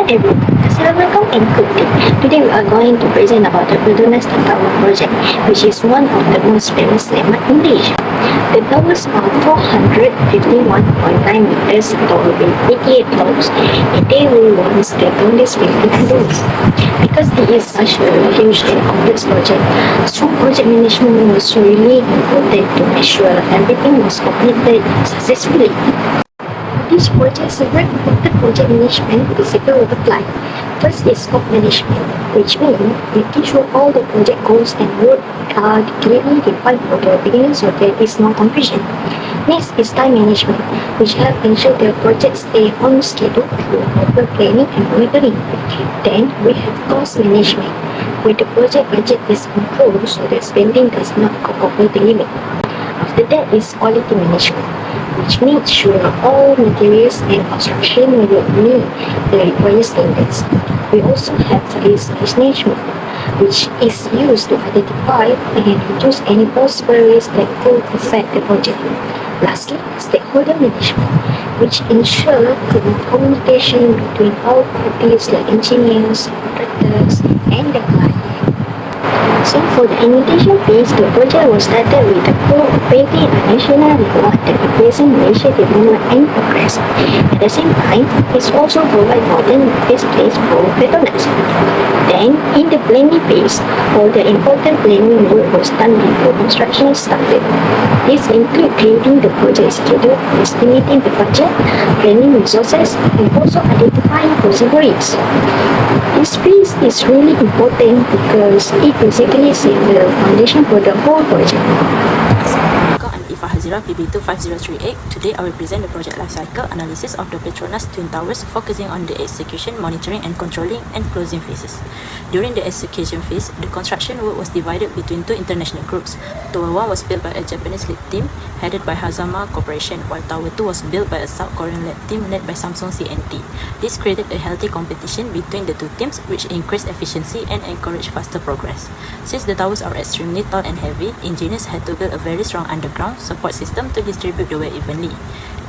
everyone, Assalamualaikum and good day. Today we are going to present about the PETRONAS Tower project, which is one of the most famous landmark in Malaysia. The towers are 451.9 meters tall with 88 floors, and they will once the tallest building in the world. Because it is such a huge and complex project, strong project management was really important to make sure everything was completed successfully. This project, several important project management principles will apply. First is scope management, which means making sure all the project goals and work are clearly defined from the beginning so there is no confusion. Next is time management, which helps ensure the project stay on schedule through proper planning and monitoring. Then we have cost management, where the project budget is controlled so that spending does not go over the limit. After that is quality management, which makes sure all materials and construction will meet the required standards. We also have risk management, which is used to identify and reduce any possible risks that could affect the project. Lastly, stakeholder management, which ensures communication between all parties like engineers, contractors, and the client. So for the invitation phase, the project was started with the goal of creating a national reward that represents Malaysia development and progress. At the same time, it also provides modern place for PETRONAS. Then, in the planning phase, all the important planning work was done before construction started. This includes creating the project schedule, estimating the budget, planning resources, and also identifying possible risks. This phase is really important because it basically sets the foundation for the whole project. PETRONAS Today I will present the project lifecycle analysis of the PETRONAS Twin Towers, focusing on the execution, monitoring and controlling and closing phases. During the execution phase, the construction work was divided between two international groups. Tower 1 was built by a Japanese-led team headed by Hazama Corporation, while Tower 2 was built by a South Korean-led team led by Samsung C&T. This created a healthy competition between the two teams, which increased efficiency and encouraged faster progress. Since the towers are extremely tall and heavy, engineers had to build a very strong underground support system to distribute the weight evenly.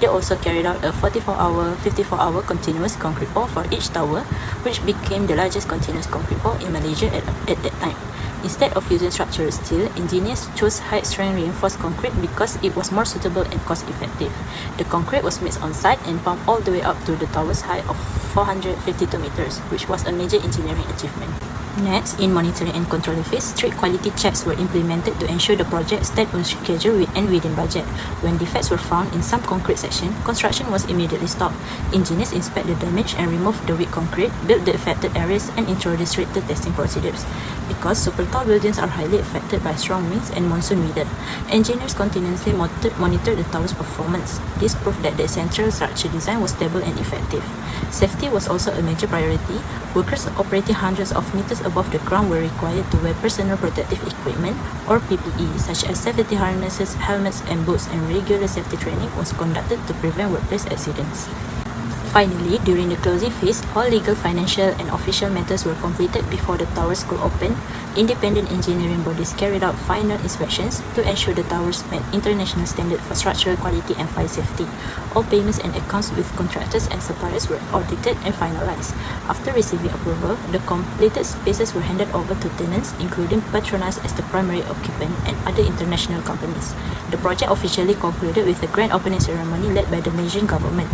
They also carried out a 54-hour continuous concrete pour for each tower, which became the largest continuous concrete pour in Malaysia at that time. Instead of using structural steel, engineers chose high-strength reinforced concrete because it was more suitable and cost-effective. The concrete was mixed on-site and pumped all the way up to the tower's height of 452 meters, which was a major engineering achievement. Next, in monitoring and controlling phase, strict quality checks were implemented to ensure the project stayed on schedule and within budget. When defects were found in some concrete section, construction was immediately stopped. Engineers inspected the damage and removed the weak concrete, built the affected areas, and introduced stricter testing procedures. Because super tall buildings are highly affected by strong winds and monsoon weather, engineers continuously monitored the tower's performance. This proved that the central structure design was stable and effective. Safety was also a major priority. Workers operating hundreds of meters above the ground were required to wear personal protective equipment or PPE, such as safety harnesses, helmets and boots, and regular safety training was conducted to prevent workplace accidents. Finally, during the closing phase, all legal, financial and official matters were completed before the towers could open. Independent engineering bodies carried out final inspections to ensure the towers met international standards for structural quality and fire safety. All payments and accounts with contractors and suppliers were audited and finalized. After receiving approval, the completed spaces were handed over to tenants, including PETRONAS as the primary occupant and other international companies. The project officially concluded with a grand opening ceremony led by the Malaysian government.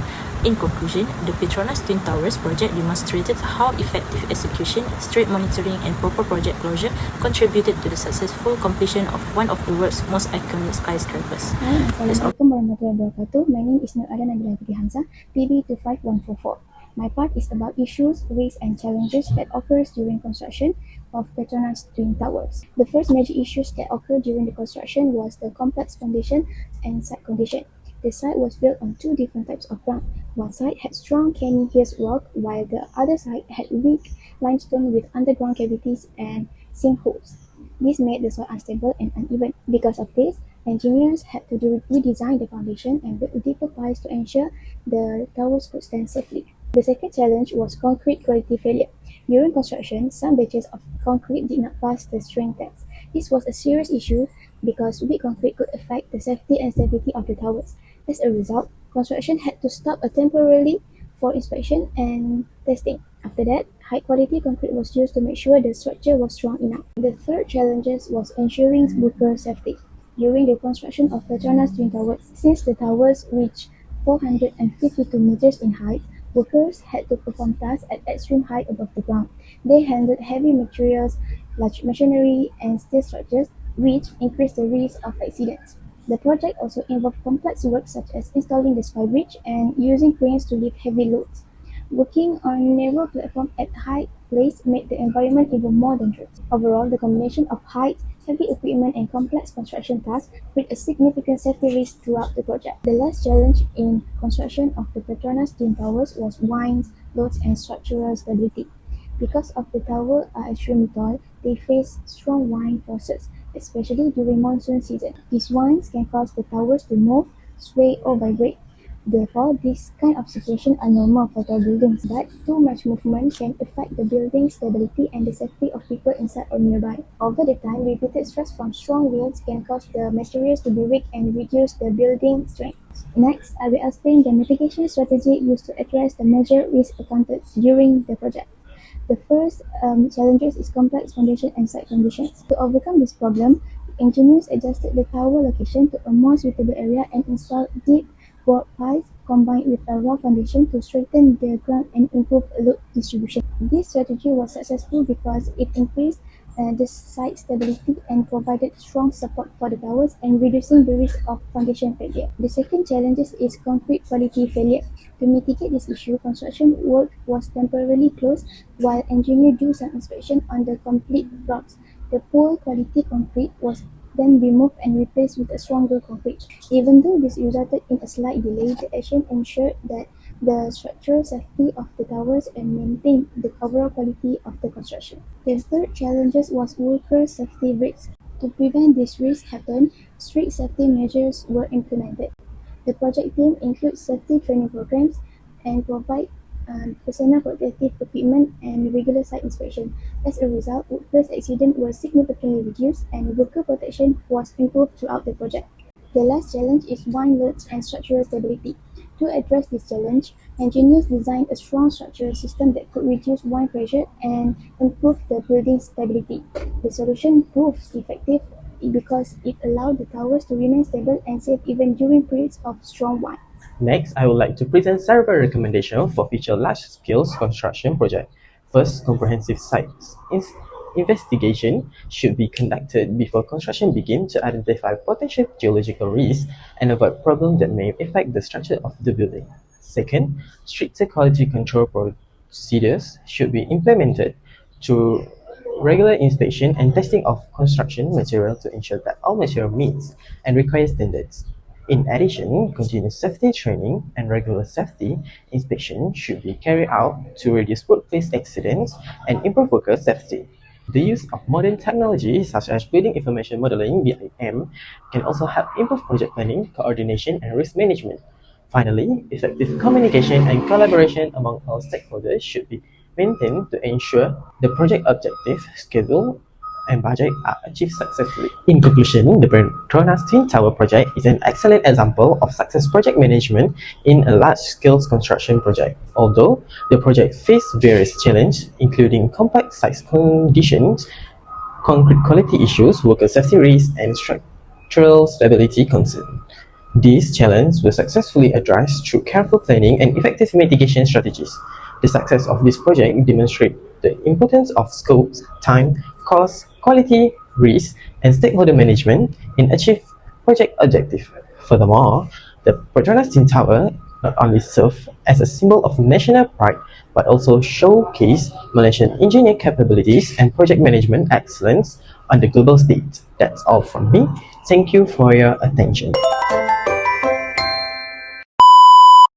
In conclusion, the PETRONAS Twin Towers project demonstrated how effective execution, strict monitoring and proper project closure contributed to the successful completion of one of the world's most iconic skyscrapers. Hi, Assalamualaikum warahmatullahi wabarakatuh. My name is Nur Ada Nabila Putri Hamzah, PB25144. My part is about issues, risks and challenges that occurs during construction of PETRONAS Twin Towers. The first major issues that occurred during the construction was the complex foundation and site condition. The site was built on two different types of ground. One side had strong canyons rock, while the other side had weak limestone with underground cavities and sinkholes. This made the soil unstable and uneven. Because of this, engineers had to redesign the foundation and build deeper piles to ensure the towers could stand safely. The second challenge was concrete quality failure. During construction, some batches of concrete did not pass the strength test. This was a serious issue because weak concrete could affect the safety and stability of the towers. As a result, construction had to stop temporarily for inspection and testing. After that, high-quality concrete was used to make sure the structure was strong enough. The third challenge was ensuring worker safety. During the construction of Petronas Twin Towers, since the towers reached 452 meters in height, workers had to perform tasks at extreme height above the ground. They handled heavy materials, large machinery, and steel structures, which increased the risk of accidents. The project also involved complex work such as installing the spy bridge and using cranes to lift heavy loads. Working on narrow platforms at high place made the environment even more dangerous. Overall, the combination of height, heavy equipment, and complex construction tasks created a significant safety risk throughout the project. The last challenge in construction of the Petronas Twin Towers was winds, loads, and structural stability. Because of the towers are extremely tall, they face strong wind forces, especially during monsoon season. These winds can cause the towers to move, sway, or vibrate. Therefore, these kind of situations are normal for tall buildings, but too much movement can affect the building's stability and the safety of people inside or nearby. Over the time, repeated stress from strong winds can cause the materials to be weak and reduce the building strength. Next, I will explain the mitigation strategy used to address the major risks encountered during the project. The first challenges is complex foundation and site conditions. To overcome this problem, engineers adjusted the tower location to a more suitable area and installed deep board piles combined with a raw foundation to strengthen the ground and improve load distribution. This strategy was successful because it increased the site stability and provided strong support for the towers and reducing the risk of foundation failure. The second challenge is concrete quality failure. To mitigate this issue, construction work was temporarily closed while engineers do some inspection on the complete blocks. The poor quality concrete was then removed and replaced with a stronger concrete. Even though this resulted in a slight delay, the action ensured that the structural safety of the towers and maintained the overall quality of the construction. The third challenge was worker safety risks. To prevent this risk happen, strict safety measures were implemented. The project team includes safety training programs and provide personal protective equipment and regular site inspection. As a result, workplace accidents were significantly reduced and worker protection was improved throughout the project. The last challenge is wind loads and structural stability. To address this challenge, engineers designed a strong structural system that could reduce wind pressure and improve the building's stability. The solution proved effective because it allowed the towers to remain stable and safe even during periods of strong wind. Next, I would like to present several recommendations for future large-scale construction projects. First, comprehensive site investigation should be conducted before construction begins to identify potential geological risks and avoid problems that may affect the structure of the building. Second, stricter quality control procedures should be implemented to regular inspection and testing of construction material to ensure that all material meets and required standards. In addition, continuous safety training and regular safety inspection should be carried out to reduce workplace accidents and improve worker safety. The use of modern technology such as Building Information Modeling (BIM) can also help improve project planning, coordination, and risk management. Finally, effective communication and collaboration among all stakeholders should be maintained to ensure the project objective, schedule, and budget are achieved successfully. In conclusion, the PETRONAS Twin Tower project is an excellent example of success project management in a large-scale construction project. Although the project faced various challenges, including complex site conditions, concrete quality issues, worker safety risks, and structural stability concerns. These challenges were successfully addressed through careful planning and effective mitigation strategies. The success of this project demonstrates the importance of scope, time, cost, quality, risk, and stakeholder management in achieving project objectives. Furthermore, the PETRONAS Twin Tower not only served as a symbol of national pride but also showcased Malaysian engineering capabilities and project management excellence on the global stage. That's all from me. Thank you for your attention.